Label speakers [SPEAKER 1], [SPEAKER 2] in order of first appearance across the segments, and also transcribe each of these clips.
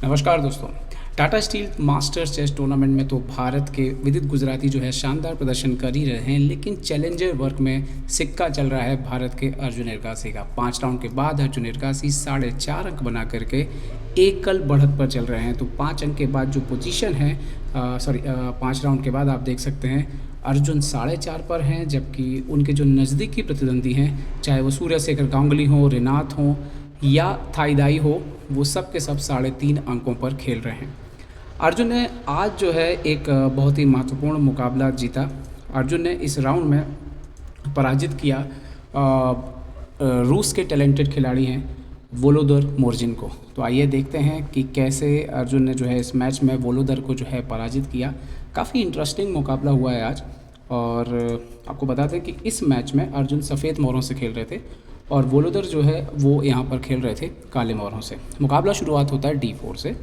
[SPEAKER 1] नमस्कार दोस्तों। Tata Steel Masters chess tournament में तो भारत के विदित गुजराती जो है शानदार प्रदर्शन कर ही रहे हैं, लेकिन चैलेंजर वर्ग में सिक्का चल रहा है भारत के अर्जुन एरगासी का। 5 राउंड के बाद अर्जुन एरगासी 4.5 अंक बना करके एकल बढ़त पर चल रहे हैं। तो 5 अंक के बाद जो पोजीशन है 5 राउंड के बाद आप देख सकते हैं अर्जुन 4.5 पर हैं, जबकि उनके जो नज़दीकी प्रतिद्वंदी हैं, चाहे वो सूर्य शेखर गांगुली हो, रिनाथ हो या थाईदाई हो, वो सब के सब 3.5 अंकों पर खेल रहे हैं। अर्जुन ने आज जो है एक बहुत ही महत्वपूर्ण मुकाबला जीता। अर्जुन ने इस राउंड में पराजित किया रूस के टैलेंटेड खिलाड़ी हैं वोलोदर मोर्जिन को। तो आइए देखते हैं कि कैसे अर्जुन ने जो है इस मैच में वोलोदर को जो है पराजित किया। काफ़ी इंटरेस्टिंग मुकाबला हुआ है आज। और आपको बता दें कि इस मैच में अर्जुन सफ़ेद मोहरों से खेल रहे थे और वोलोदर जो है वो यहाँ पर खेल रहे थे काले मोहरों से। मुकाबला शुरुआत होता है D4 से,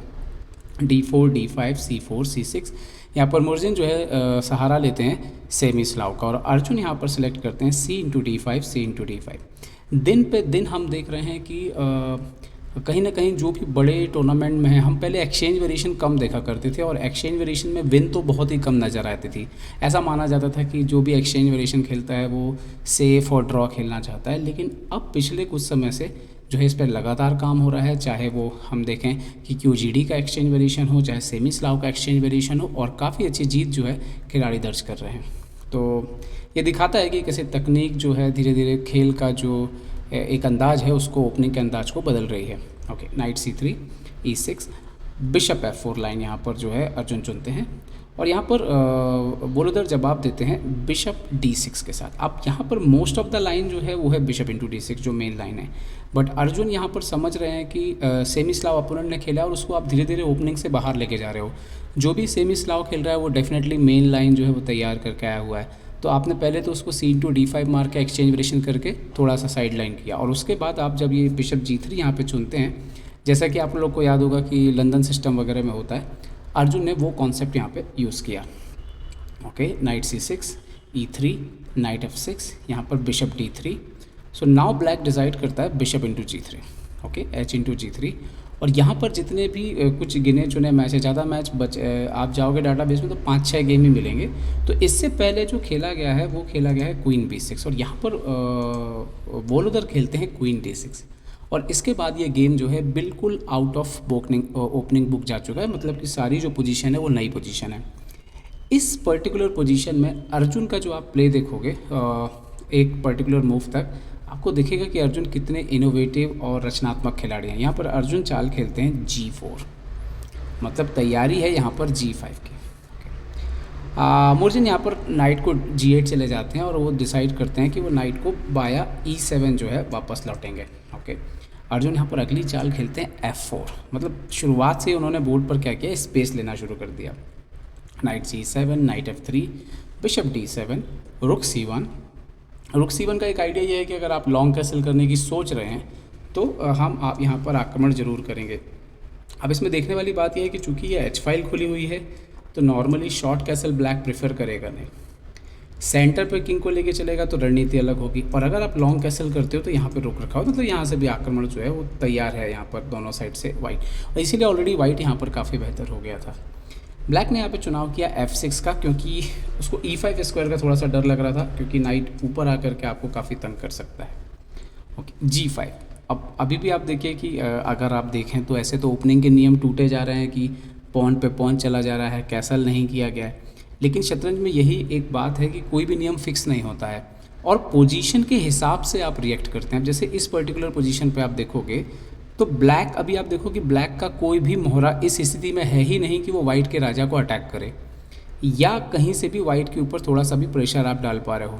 [SPEAKER 1] D4, D5, C4, C6। यहाँ पर मोर्जिन जो है सहारा लेते हैं सेमिस्लाव का और अर्जुन यहाँ पर सिलेक्ट करते हैं C × D5, C × D5। दिन पे दिन हम देख रहे हैं कि कहीं ना कहीं जो भी बड़े टूर्नामेंट में है, हम पहले एक्सचेंज वेरिएशन कम देखा करते थे और एक्सचेंज वेरिएशन में विन तो बहुत ही कम नज़र आती थी। ऐसा माना जाता था कि जो भी एक्सचेंज वेरिएशन खेलता है वो सेफ और ड्रॉ खेलना चाहता है, लेकिन अब पिछले कुछ समय से जो है इस पर लगातार काम हो रहा है। चाहे वो हम देखें कि QGD का एक्सचेंज वेरिएशन हो, चाहे सेमिस्लाव का एक्सचेंज वेरिएशन हो, और काफ़ी अच्छी जीत जो है खिलाड़ी दर्ज कर रहे हैं। तो ये दिखाता है कि कैसे तकनीक जो है धीरे धीरे खेल का जो एक अंदाज़ है उसको, ओपनिंग के अंदाज को बदल रही है। Okay, night C3, E6, bishop F4 line यहाँ पर जो है अर्जुन चुनते हैं और यहाँ पर वोलोदर जवाब देते हैं बिशप D6 के साथ। अब यहाँ पर मोस्ट ऑफ द लाइन जो है वो है बिशप × D6 जो मेन लाइन है, बट अर्जुन यहाँ पर समझ रहे हैं कि सेमिस्लाव अपोनेंट ने खेला और उसको आप धीरे धीरे ओपनिंग से बाहर लेके जा रहे हो। जो भी सेमिस्लाव खेल रहा है वो डेफिनेटली मेन लाइन जो है वो तैयार करके आया हुआ है। तो आपने पहले तो उसको C × D5 मार के एक्सचेंज वेरिएशन करके थोड़ा सा साइड लाइन किया और उसके बाद आप जब ये बिशप G3 यहाँ पे चुनते हैं, जैसा कि आप लोग को याद होगा कि लंदन सिस्टम वगैरह में होता है, अर्जुन ने वो कॉन्सेप्ट यहाँ पे यूज़ किया। Okay, night C6, E3, night F6, यहाँ पर bishop D3। So now black decide करता है bishop × G3। Okay, H × G3। और यहाँ पर जितने भी कुछ गिने चुने मैच है, ज़्यादा मैच आप जाओगे डाटाबेस में तो 5-6 गेम ही मिलेंगे। तो इससे पहले जो खेला गया है वो खेला गया है क्वीन B6 और यहाँ पर वोलोदर खेलते हैं क्वीन D6 और इसके बाद ये गेम जो है बिल्कुल आउट ऑफ ओपनिंग बुक जा चुका है। मतलब कि सारी जो पोजीशन है वो नई पोजीशन है। इस पर्टिकुलर पोजीशन में अर्जुन का जो आप प्ले देखोगे एक पर्टिकुलर मूव तक, आपको दिखेगा कि अर्जुन कितने इनोवेटिव और रचनात्मक खिलाड़ी हैं। यहाँ पर अर्जुन चाल खेलते हैं G4, मतलब तैयारी है यहाँ पर G5 की। मोर्जिन यहाँ पर नाइट को G8 चले जाते हैं और वो डिसाइड करते हैं कि वो नाइट को बाया E7 जो है वापस लौटेंगे। ओके, अर्जुन यहाँ पर अगली चाल खेलते हैं F4, मतलब शुरुआत से उन्होंने बोर्ड पर क्या किया, स्पेस लेना शुरू कर दिया। Night C7, night F3, bishop D7, रुक C1। रुक C1 का एक आइडिया ये है कि अगर आप लॉन्ग कैसल करने की सोच रहे हैं तो आप यहाँ पर आक्रमण जरूर करेंगे। अब इसमें देखने वाली बात यह है कि चूंकि ये H फाइल खुली हुई है तो normally short castle black prefer करेगा नहीं, सेंटर पे किंग को लेके चलेगा तो रणनीति अलग होगी। और अगर आप लॉन्ग कैसल करते हो तो यहाँ पे रुक रखा हो, मतलब यहाँ से भी आक्रमण जो है वो तैयार है यहाँ पर दोनों साइड से वाइट, और इसीलिए ऑलरेडी वाइट यहाँ पर काफ़ी बेहतर हो गया था। ब्लैक ने यहाँ पे चुनाव किया F6 का, क्योंकि उसको E5 स्क्वायर का थोड़ा सा डर लग रहा था, क्योंकि नाइट ऊपर आकर के आपको काफ़ी तंग कर सकता है। Okay, G5। अब अभी भी आप देखिए कि अगर आप देखें तो ऐसे तो ओपनिंग के नियम टूटे जा रहे हैं कि पॉन पे पॉन चला जा रहा है, कैसल नहीं किया गया है, लेकिन शतरंज में यही एक बात है कि कोई भी नियम फिक्स नहीं होता है और पोजीशन के हिसाब से आप रिएक्ट करते हैं। जैसे इस पर्टिकुलर पोजीशन पे आप देखोगे तो ब्लैक, अभी आप देखो कि ब्लैक का कोई भी मोहरा इस स्थिति में है ही नहीं कि वो वाइट के राजा को अटैक करे या कहीं से भी वाइट के ऊपर थोड़ा सा भी प्रेशर आप डाल पा रहे हो।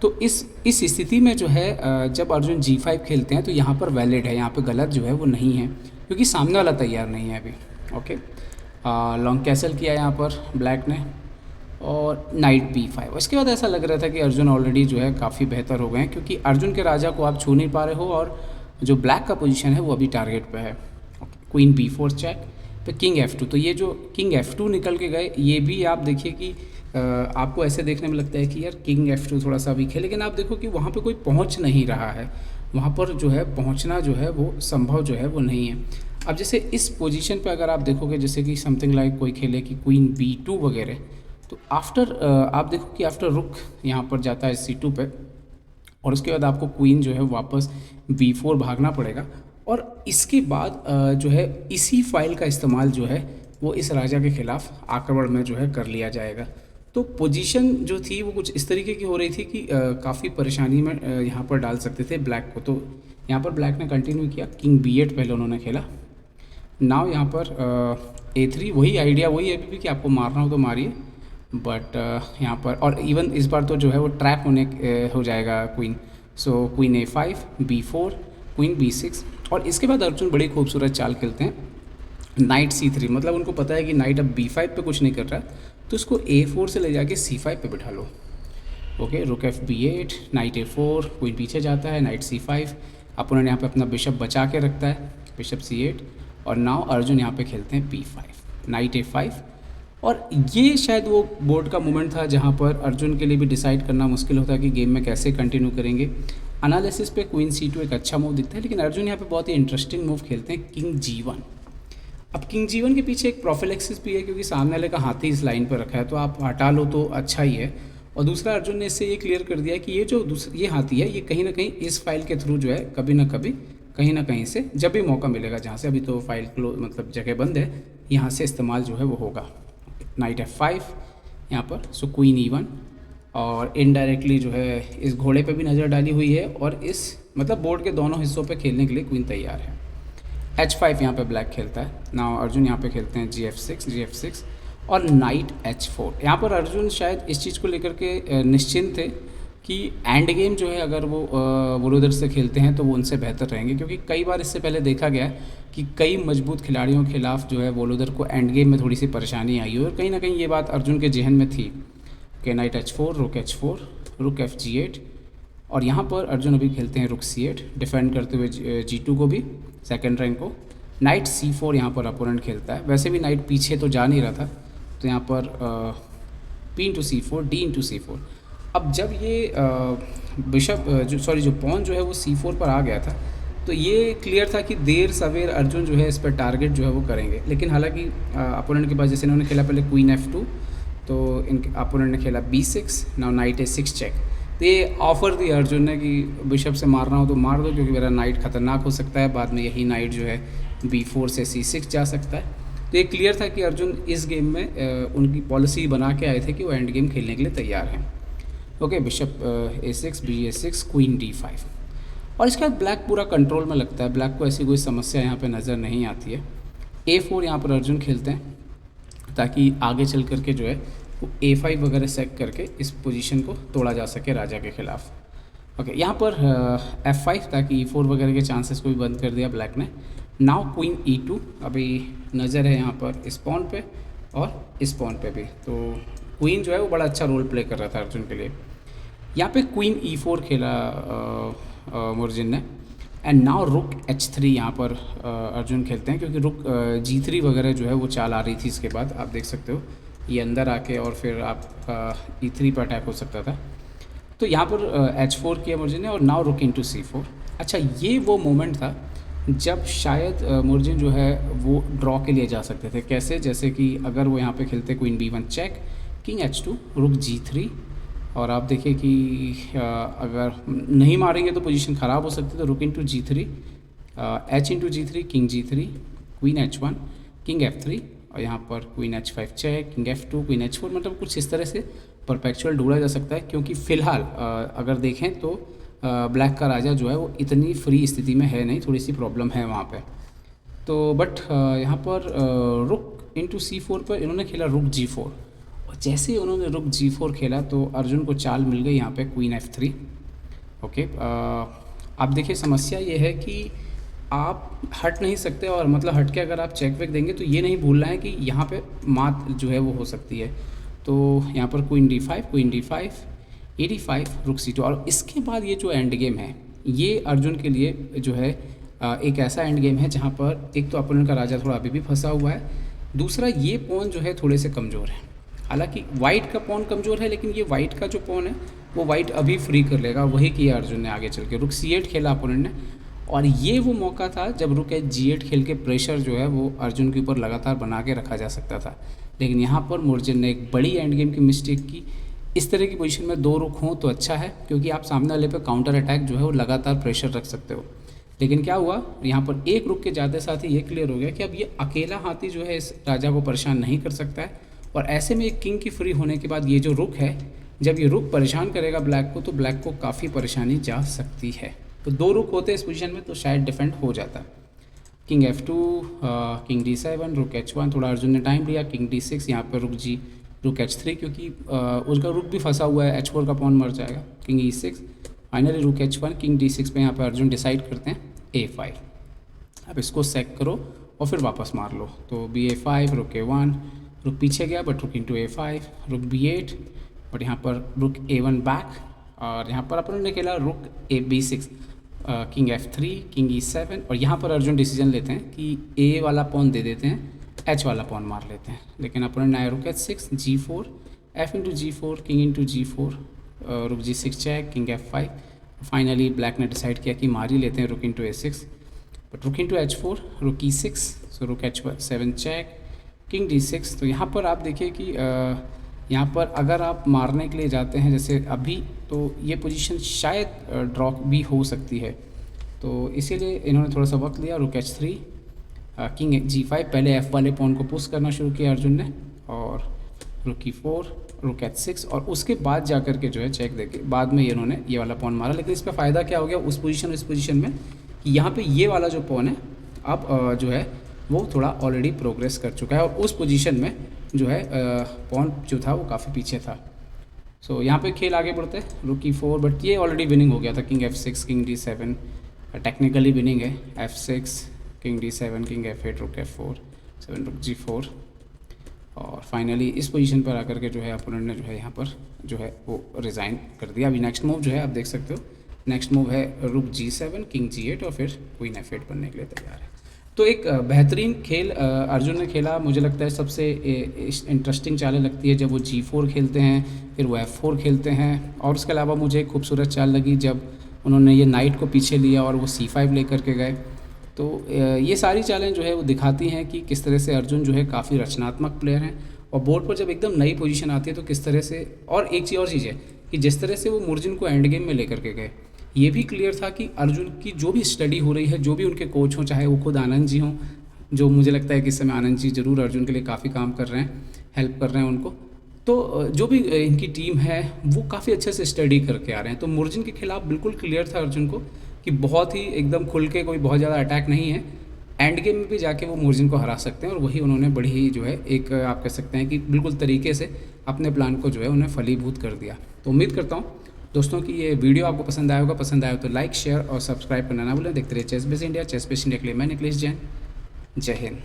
[SPEAKER 1] तो इस स्थिति में जो है जब अर्जुन G5 खेलते हैं तो यहाँ पर वैलिड है, यहाँ पर गलत जो है वो नहीं है, क्योंकि सामने वाला तैयार नहीं है अभी। ओके, लॉन्ग कैसल किया यहाँ पर ब्लैक ने और नाइट B5। इसके बाद ऐसा लग रहा था कि अर्जुन ऑलरेडी जो है काफ़ी बेहतर हो गए हैं, क्योंकि अर्जुन के राजा को आप छू नहीं पा रहे हो और जो ब्लैक का पोजीशन है वो अभी टारगेट पे है। क्वीन B4 चेक पे किंग F2। तो ये जो किंग F2 निकल के गए, ये भी आप देखिए कि आपको ऐसे देखने में लगता है कि यार किंग F2 थोड़ा सा वीक है, लेकिन आप देखो कि वहाँ पे कोई पहुँच नहीं रहा है, वहाँ पर जो है पहुँचना जो है वो संभव जो है वो नहीं है। अब जैसे इस पोजीशन पे अगर आप देखोगे, जैसे कि समथिंग लाइक कोई खेले कि क्वीन B2 वगैरह, तो आफ्टर आप देखो कि आफ्टर रुक यहाँ पर जाता है C2 पे, और उसके बाद आपको क्वीन जो है वापस B4 भागना पड़ेगा, और इसके बाद जो है इसी फाइल का इस्तेमाल जो है वो इस राजा के खिलाफ आक्रमण में जो है कर लिया जाएगा। तो पोजीशन जो थी वो कुछ इस तरीके की हो रही थी कि काफ़ी परेशानी में यहाँ पर डाल सकते थे ब्लैक को। तो यहाँ पर ब्लैक ने कंटिन्यू किया, किंग B8 पहले उन्होंने खेला। नाउ यहाँ पर A3, वही आइडिया वही है अभी भी कि आपको मारना हो तो मारिए, बट यहाँ पर और इवन इस बार तो जो है वो ट्रैप होने हो जाएगा क्वीन। सो queen A5, B4, queen B6, और इसके बाद अर्जुन बड़ी खूबसूरत चाल खेलते हैं नाइट C3। मतलब उनको पता है कि नाइट अब B5 पे कुछ नहीं कर रहा है, तो इसको A4 से ले जाके C5 पे बिठा लो। ओके, रुक FB8, नाइट A4, क्वीन पीछे जाता है, नाइट C5, अपोनेंट यहाँ पे अपना बिशप बचा के रखता है, बिशप C8, और नाउ अर्जुन यहाँ पे खेलते हैं B5, नाइट A5। और ये शायद वो बोर्ड का मोमेंट था जहाँ पर अर्जुन के लिए भी डिसाइड करना मुश्किल होता है कि गेम में कैसे कंटिन्यू करेंगे। एनालिसिस पे क्वीन C2 एक अच्छा मूव दिखता है, लेकिन अर्जुन यहाँ पे बहुत ही इंटरेस्टिंग मूव खेलते हैं, किंग G1। अब किंग G1 के पीछे एक प्रोफिलैक्सिस भी है, क्योंकि सामने वाले का हाथी इस लाइन पर रखा है, तो आप हटा लो तो अच्छा ही है। और दूसरा, अर्जुन ने इससे ये क्लियर कर दिया है कि ये जो ये हाथी है ये कहीं ना कहीं इस फाइल के थ्रू जो है कभी ना कभी कहीं ना कहीं से जब भी मौका मिलेगा, जहाँ से अभी तो फाइल क्लोज मतलब जगह बंद है, यहाँ से इस्तेमाल जो है वो होगा। नाइट F5 यहाँ पर, सो क्वीन E1, और इनडायरेक्टली जो है इस घोड़े पे भी नज़र डाली हुई है, और इस मतलब बोर्ड के दोनों हिस्सों पे खेलने के लिए क्वीन तैयार है। H5 यहाँ पे ब्लैक खेलता है। नाउ अर्जुन यहाँ पे खेलते हैं G F6 और नाइट H4। यहाँ पर अर्जुन शायद इस चीज़ को लेकर के निश्चिंत थे कि एंड गेम जो है अगर वो वोलोदर से खेलते हैं तो वो उनसे बेहतर रहेंगे, क्योंकि कई बार इससे पहले देखा गया है कि कई मजबूत खिलाड़ियों के खिलाफ जो है वोलोदर को एंड गेम में थोड़ी सी परेशानी आई, और कहीं ना कहीं ये बात अर्जुन के जहन में थी कि नाइट H4, रुक H4, रुक FG8, और यहाँ पर अर्जुन अभी खेलते हैं रुक C8, डिफेंड करते हुए G2 को भी, सेकंड रैंक को। नाइट C4 यहाँ पर अपोनेंट खेलता है, वैसे भी नाइट पीछे तो जा नहीं रहा था, तो यहाँ पर P into C4, D into C4। अब जब ये बिशप जो पॉन जो है वो C4 पर आ गया था, तो ये क्लियर था कि देर सवेर अर्जुन जो है इस पर टारगेट जो है वो करेंगे। लेकिन हालांकि अपोनेंट के पास, जैसे इन्होंने खेला पहले क्वीन F2, तो इनके अपोनेंट ने खेला B6, now night A6 check. तो ये ऑफर दी अर्जुन ने कि बिशप से मारना हो तो मार दो, क्योंकि मेरा नाइट खतरनाक हो सकता है, बाद में यही नाइट जो है B4 से C6 जा सकता है। तो ये क्लियर था कि अर्जुन इस गेम में उनकी पॉलिसी बना के आए थे कि वो एंड गेम खेलने के लिए तैयार हैं। Okay, bishop A6, BA6, queen D5, और इसके बाद ब्लैक पूरा कंट्रोल में लगता है, ब्लैक को ऐसी कोई समस्या यहाँ पे नज़र नहीं आती है। A4 यहाँ पर अर्जुन खेलते हैं ताकि आगे चल करके जो है वो A5 वगैरह सेट करके इस पोजीशन को तोड़ा जा सके राजा के खिलाफ। ओके, यहाँ पर F5 ताकि E4 वगैरह के चांसेस को भी बंद कर दिया ब्लैक ने। नाउ क्वीन E2, अभी नज़र है यहाँ पर इस पॉन पे और इस पॉन पे भी, तो क्वीन जो है वो बड़ा अच्छा रोल प्ले कर रहा था अर्जुन के लिए। यहाँ पे क्वीन E4 खेला मोर्जिन ने, एंड नाउ रुक H3 यहाँ पर अर्जुन खेलते हैं, क्योंकि रुक G3 वगैरह जो है वो चाल आ रही थी। इसके बाद आप देख सकते हो ये अंदर आके और फिर आपका E3 पर अटैक हो सकता था, तो यहाँ पर H4 किया मोर्जिन ने, और नाउ रुक इनटू C4। अच्छा, ये वो मोमेंट था जब शायद मोर्जिन जो है वो ड्रॉ के लिए जा सकते थे। कैसे? जैसे कि अगर वो यहाँ पे खेलते queen B1 check, king H2, रुक G3, और आप देखिए कि अगर नहीं मारेंगे तो पोजीशन ख़राब हो सकती है, तो रुक into G3, H into G3, king G3, queen H1, king F3, और यहाँ पर queen H5 check, king F2, queen H4। मतलब कुछ इस तरह से परपेचुअल ढूंढा जा सकता है, क्योंकि फ़िलहाल अगर देखें तो ब्लैक का राजा जो है वो इतनी फ्री स्थिति में है नहीं, थोड़ी सी प्रॉब्लम है वहाँ पे। तो बट यहाँ पर रुक इनटू C4 पर इन्होंने खेला रुक G4, और जैसे ही उन्होंने रुक G4 खेला तो अर्जुन को चाल मिल गई यहाँ पे क्वीन F3। ओके, आप देखिए समस्या ये है कि आप हट नहीं सकते, और मतलब हट के अगर आप चेक वेक देंगे तो ये नहीं भूलना है कि यहाँ पे मात जो है वो हो सकती है। तो यहाँ पर क्वीन D5, A5, रुक C2, और इसके बाद ये जो एंड गेम है ये अर्जुन के लिए जो है एक ऐसा एंड गेम है जहाँ पर एक तो अपोनेंट का राजा थोड़ा अभी भी फंसा हुआ है, दूसरा ये पॉन जो है थोड़े से कमज़ोर है। हालांकि वाइट का पॉन कमज़ोर है, लेकिन ये वाइट का जो पॉन है वो वाइट अभी फ्री कर लेगा, वही किया अर्जुन ने आगे चल के। रुक C8 खेला अपोनेंट ने, और ये वो मौका था जब रुक G8 खेल के प्रेशर जो है वो अर्जुन के ऊपर लगातार बना के रखा जा सकता था। लेकिन यहाँ पर मोर्जिन ने एक बड़ी एंड गेम की मिस्टेक की। इस तरह की पोजीशन में 2 रुक हों तो अच्छा है, क्योंकि आप सामने वाले पे काउंटर अटैक जो है वो लगातार प्रेशर रख सकते हो। लेकिन क्या हुआ, यहाँ पर एक रुक के जाते साथ ही ये क्लियर हो गया कि अब ये अकेला हाथी जो है इस राजा को परेशान नहीं कर सकता है। और ऐसे में एक किंग की फ्री होने के बाद ये जो रुक है, जब ये रुक परेशान करेगा ब्लैक को, तो ब्लैक को काफ़ी परेशानी जा सकती है। तो 2 रुक होते इस पोजीशन में तो शायद डिफेंड हो जाता। किंग F2, किंग D7, रुक H1, थोड़ा अर्जुन ने टाइम लिया। किंग D6, यहाँ पर रुक H3, क्योंकि उसका रुक भी फंसा हुआ है, H4 का पॉन मर जाएगा। किंग E6, फाइनली रुक H1, किंग D6 पे यहाँ पर अर्जुन डिसाइड करते हैं A5। अब इसको सेक करो और फिर वापस मार लो। तो BA5, रुक A1, रुक पीछे गया बट रुक इंटू A5, रुक B8, बट यहाँ पर रुक A1 बैक। और यहाँ पर अपन ने खेला रुक B6, king F3, king E7, और यहाँ पर अर्जुन डिसीजन लेते हैं कि A वाला पॉन दे देते हैं, H वाला पॉन मार लेते हैं। लेकिन अपन ने रुक H6, G4, F into G4, king into G4, रुक G6 check, king F5। Finally black ने डिसाइड किया कि मार ही लेते हैं रुक इंटू A6, बट रुक इंटू H4, रुक E6, सो रुक H7 चेक, किंग D6। तो यहाँ पर आप देखिए कि यहाँ पर अगर आप मारने के लिए जाते हैं जैसे अभी, तो ये पोजीशन शायद ड्रॉ भी हो सकती है। तो इसीलिए इन्होंने थोड़ा सा वक्त लिया। रुक H3, किंग G5, पहले F वाले पॉन को पुश करना शुरू किया अर्जुन ने, और रुक E4, रुक H6, और उसके बाद जा कर के जो है चेक देके बाद में इन्होंने ये वाला पॉन मारा। लेकिन इस पर फ़ायदा क्या हो गया उस पोजीशन में कि यहाँ पे ये वाला जो पॉन है अब जो है वो थोड़ा ऑलरेडी प्रोग्रेस कर चुका है, और उस पोजीशन में जो है पॉन जो था वो काफ़ी पीछे था। सो यहाँ पे खेल आगे बढ़ते हैं। रुक E4, बट ये ऑलरेडी विनिंग हो गया था। King F6, king D7 technically winning है। F6, king D7, king F8, रुक F4, 7 रुक G4, और फाइनली इस पोजीशन पर आकर के जो है अपोनेंट ने जो है यहाँ पर जो है वो रिज़ाइन कर दिया। अभी नेक्स्ट मूव जो है आप देख सकते हो, नेक्स्ट मूव है रुक G7, किंग G8, और फिर क्वीन F8 बनने के लिए तैयार है। तो एक बेहतरीन खेल अर्जुन ने खेला। मुझे लगता है सबसे इंटरेस्टिंग चालें लगती है जब वो G4 खेलते हैं, फिर वो F4 खेलते हैं, और उसके अलावा मुझे एक खूबसूरत चाल लगी जब उन्होंने ये नाइट को पीछे लिया और वो C5 लेकर के गए। तो ये सारी चालें जो है वो दिखाती हैं कि किस तरह से अर्जुन जो है काफ़ी रचनात्मक प्लेयर हैं, और बोर्ड पर जब एकदम नई पोजीशन आती है तो किस तरह से, और एक चीज़ है कि जिस तरह से वो मोर्जिन को एंड गेम में लेकर के गए, ये भी क्लियर था कि अर्जुन की जो भी स्टडी हो रही है, जो भी उनके कोच हों, चाहे वो खुद आनंद जी हों, जो मुझे लगता है कि इस समय आनंद जी ज़रूर अर्जुन के लिए काफ़ी काम कर रहे हैं, हेल्प कर रहे हैं उनको, तो जो भी इनकी टीम है वो काफ़ी अच्छे से स्टडी करके आ रहे हैं। तो मोर्जिन के खिलाफ बिल्कुल क्लियर था अर्जुन को कि बहुत ही एकदम खुल के कोई बहुत ज़्यादा अटैक नहीं है, एंड गेम में भी जाके वो मोर्जिन को हरा सकते हैं, और वही उन्होंने बड़ी ही जो है एक आप कह सकते हैं कि बिल्कुल तरीके से अपने प्लान को जो है उन्हें फलीभूत कर दिया। तो उम्मीद करता हूँ दोस्तों कि ये वीडियो आपको पसंद आया होगा। पसंद आया हो तो लाइक, शेयर और सब्सक्राइब करना ना भूलें। देखते रहिए ChessBase India. ChessBase India के लिए मैं निखिलेश जैन। जय हिंद।